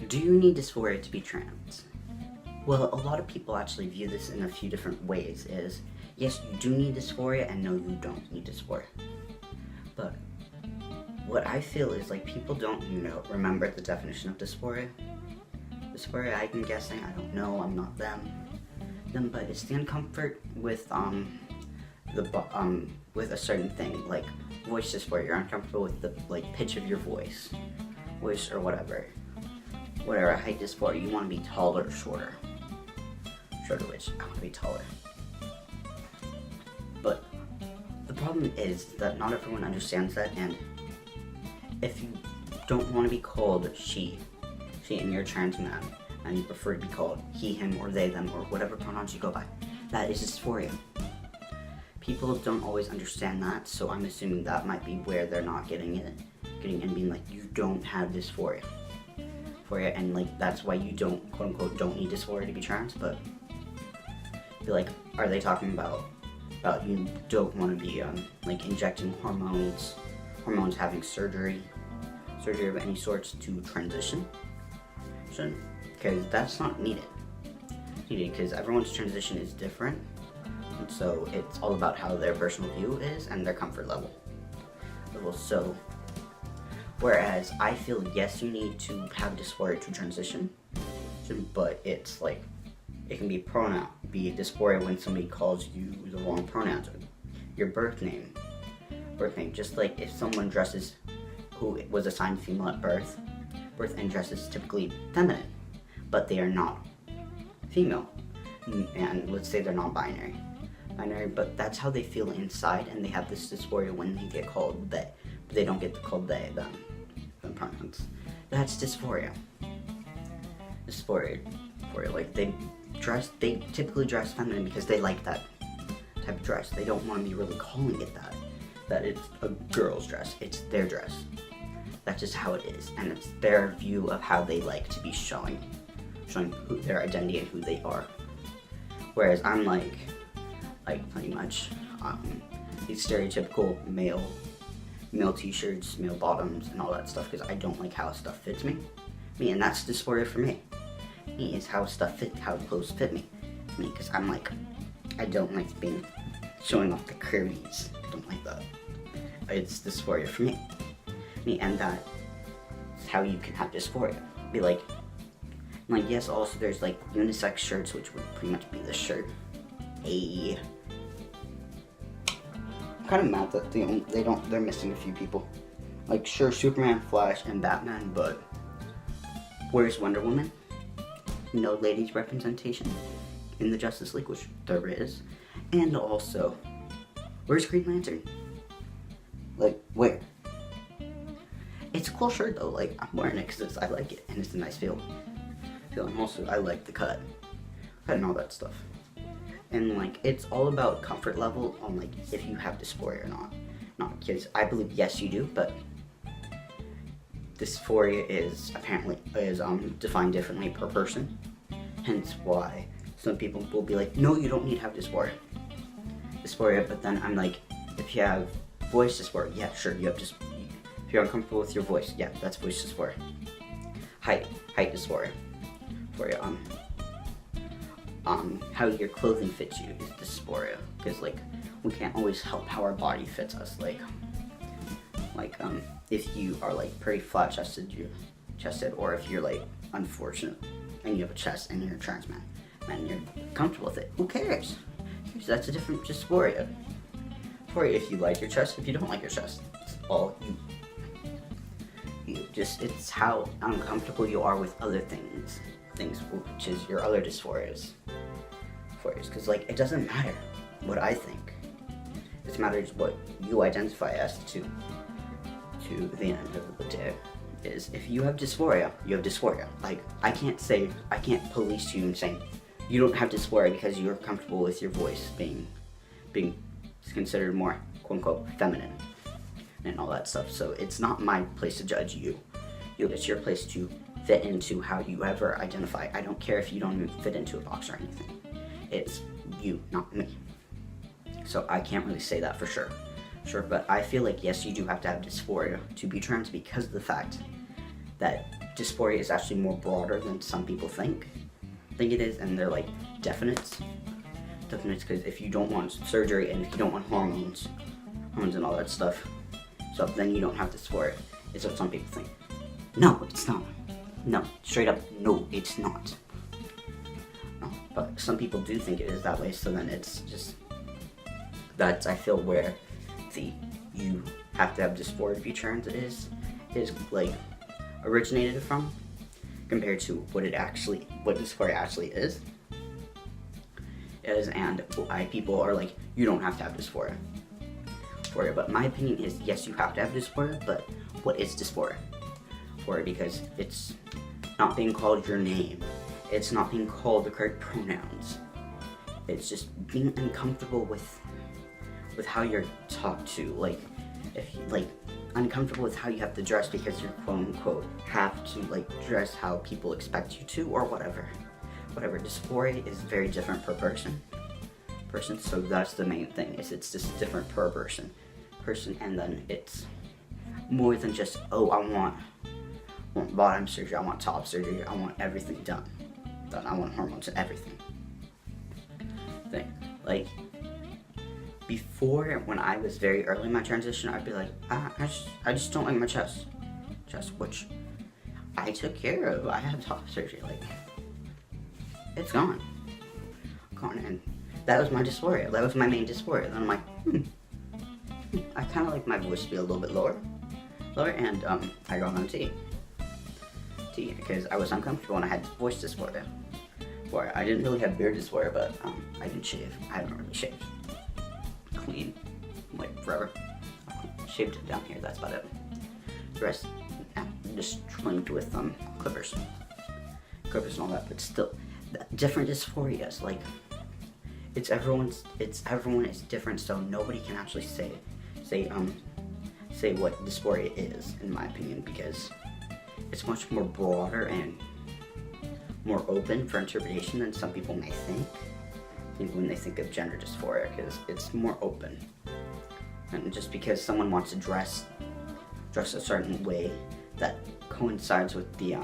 Do you need dysphoria to be trans? Well, a lot of people actually view this in a few different ways. Is yes, you do need dysphoria, and no, you don't need dysphoria. But what I feel is like people don't remember the definition of dysphoria. Dysphoria, I'm guessing, I don't know, I'm not them, but it's the discomfort with with a certain thing, like voice dysphoria. You're uncomfortable with the pitch of your voice or whatever. Height dysphoria, you want to be taller or shorter. Which I want to be taller. But the problem is that not everyone understands that, and if you don't want to be called she and you're a trans man, and you prefer to be called he, him, or they, them, or whatever pronouns you go by, that is dysphoria. People don't always understand that, so I'm assuming that might be where they're not getting it and being like, you don't have dysphoria. And like that's why you don't, quote unquote, don't need dysphoria to be trans. But be like, are they talking about you don't want to be like injecting hormones, having surgery of any sorts to transition? Because that's not needed because everyone's transition is different, and so it's all about how their personal view is and their comfort level. So whereas I feel yes, you need to have dysphoria to transition, but it's like it can be dysphoria when somebody calls you the wrong pronouns, or your birth name. Just like if someone who was assigned female at birth and dresses typically feminine, but they are not female, and let's say they're non-binary, but that's how they feel inside, and they have this dysphoria when they get called they, but they don't get called they, them pronouns. That's dysphoria. Like they typically dress feminine because they like that type of dress. They don't want to be really calling it that it's a girl's dress. It's their dress. That's just how it is, and it's their view of how they like to be showing their identity and who they are. Whereas I'm like pretty much these stereotypical male t-shirts, male bottoms, and all that stuff because I don't like how stuff fits me, and that's dysphoria for me. Is how clothes fit me, because I'm like, I don't like showing off the curvies. I don't like that. It's dysphoria for me, and that's how you can have dysphoria. Be like yes, also there's like unisex shirts, which would pretty much be this shirt. I'm kind of mad that they're missing a few people. Like sure, Superman, Flash, and Batman, but where's Wonder Woman? No ladies representation in the Justice League, which there is. And also, where's Green Lantern? Like, where? It's a cool shirt though, like, I'm wearing it because I like it, and it's a nice feel. And also, I like the cut and all that stuff. And like, it's all about comfort level on like, if you have dysphoria or not. Not because I believe yes you do, but dysphoria is defined differently per person. Hence why some people will be like, no, you don't need to have dysphoria. But then I'm like, if you have voice dysphoria, yeah, sure, you have if you're uncomfortable with your voice, yeah, that's voice dysphoria. Height dysphoria. For how your clothing fits you is dysphoria, because like we can't always help how our body fits us. Like if you are like pretty flat chested, or if you're like unfortunate and you have a chest and you're a trans man and you're comfortable with it, who cares? That's a different dysphoria. If you like your chest, if you don't like your chest, it's all you. It's how uncomfortable you are with other things, which is your other dysphorias. Because like it doesn't matter what I think. It matters what you identify as to the end of the day. Is if you have dysphoria, you have dysphoria. Like I can't police you and saying you don't have dysphoria because you're comfortable with your voice being considered more quote unquote feminine and all that stuff. So it's not my place to judge you. It's your place to fit into how you ever identify. I don't care if you don't even fit into a box or anything. It's you, not me. So I can't really say that for sure. But I feel like yes, you do have to have dysphoria to be trans because of the fact that dysphoria is actually more broader than some people think it is, and they're like definites because if you don't want surgery and if you don't want hormones and all that stuff, so then you don't have dysphoria. Is what some people think. No, it's not. No, straight up, no, it's not. No, but some people do think it is that way, so then it's just, that's, I feel, where the you have to have dysphoria to be trans is like originated from, compared to what dysphoria actually is, and why people are like, you don't have to have dysphoria. But my opinion is, yes, you have to have dysphoria, but what is dysphoria? Because it's not being called your name, it's not being called the correct pronouns, it's just being uncomfortable with how you're talked to, like, if you, like, uncomfortable with how you have to dress because you quote unquote have to like dress how people expect you to, or whatever. Dysphoria is very different per person, so that's the main thing, is it's just different per person, and then it's more than just, oh, I want bottom surgery, I want top surgery, I want everything done, I want hormones and everything. Like, before, when I was very early in my transition, I'd be like, I just don't like my chest, which I took care of. I had top surgery, like, it's gone, and that was my dysphoria. That was my main dysphoria. Then I'm like, I kind of like my voice to be a little bit lower, and I got on tea because I was uncomfortable and I had voice dysphoria. Where I didn't really have beard dysphoria, but I didn't shave. I haven't really shaved clean, like, forever. Shaved it down here, that's about it. The rest, just trimmed with clippers and all that. But still, different dysphorias. Like, everyone is different, so nobody can actually say what dysphoria is, in my opinion, because it's much more broader and more open for interpretation than some people may think. When they think of gender dysphoria, because it's more open, and just because someone wants to dress a certain way that coincides with the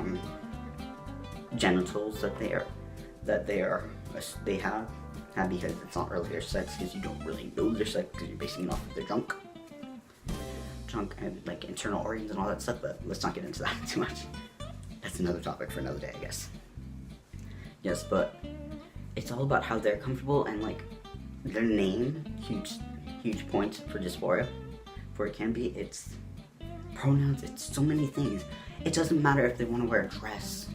genitals that they have, because it's not really their sex, because you don't really know their sex, because you're basing it off of their junk and like internal organs and all that stuff. But let's not get into that too much. That's another topic for another day, I guess. Yes, but it's all about how they're comfortable, and like their name, huge points for dysphoria. For it can be, it's pronouns, it's so many things. It doesn't matter if they want to wear a dress.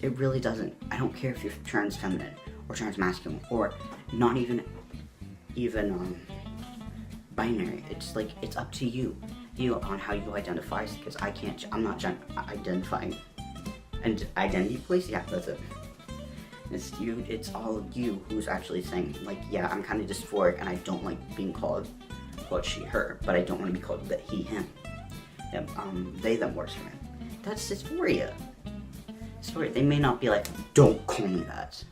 It really doesn't. I don't care if you're trans feminine or trans masculine or not even binary. It's like, it's up to you on how you identify, because I'm not identifying. And identity police, yeah, that's it. It's all you who's actually saying, like, yeah, I'm kind of dysphoric and I don't like being called she, her, but I don't want to be called that he, him. They, them works for him. That's dysphoria. They may not be like, don't call me that,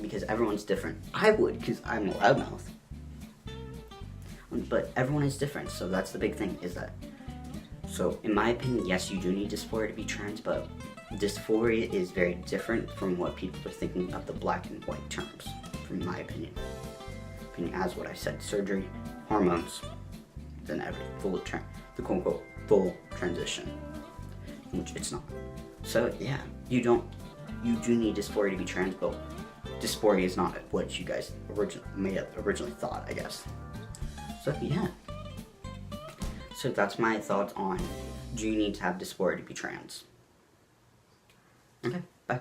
because everyone's different. I would, because I'm a loudmouth. But everyone is different, so that's the big thing, is that. So, in my opinion, yes, you do need dysphoria to be trans, but dysphoria is very different from what people are thinking of the black and white terms, from my opinion. As what I said, surgery, hormones, then the quote-unquote full transition, which it's not. So yeah, you do need dysphoria to be trans, but dysphoria is not what you guys originally thought, I guess. So yeah. So that's my thoughts on, do you need to have dysphoria to be trans? Okay.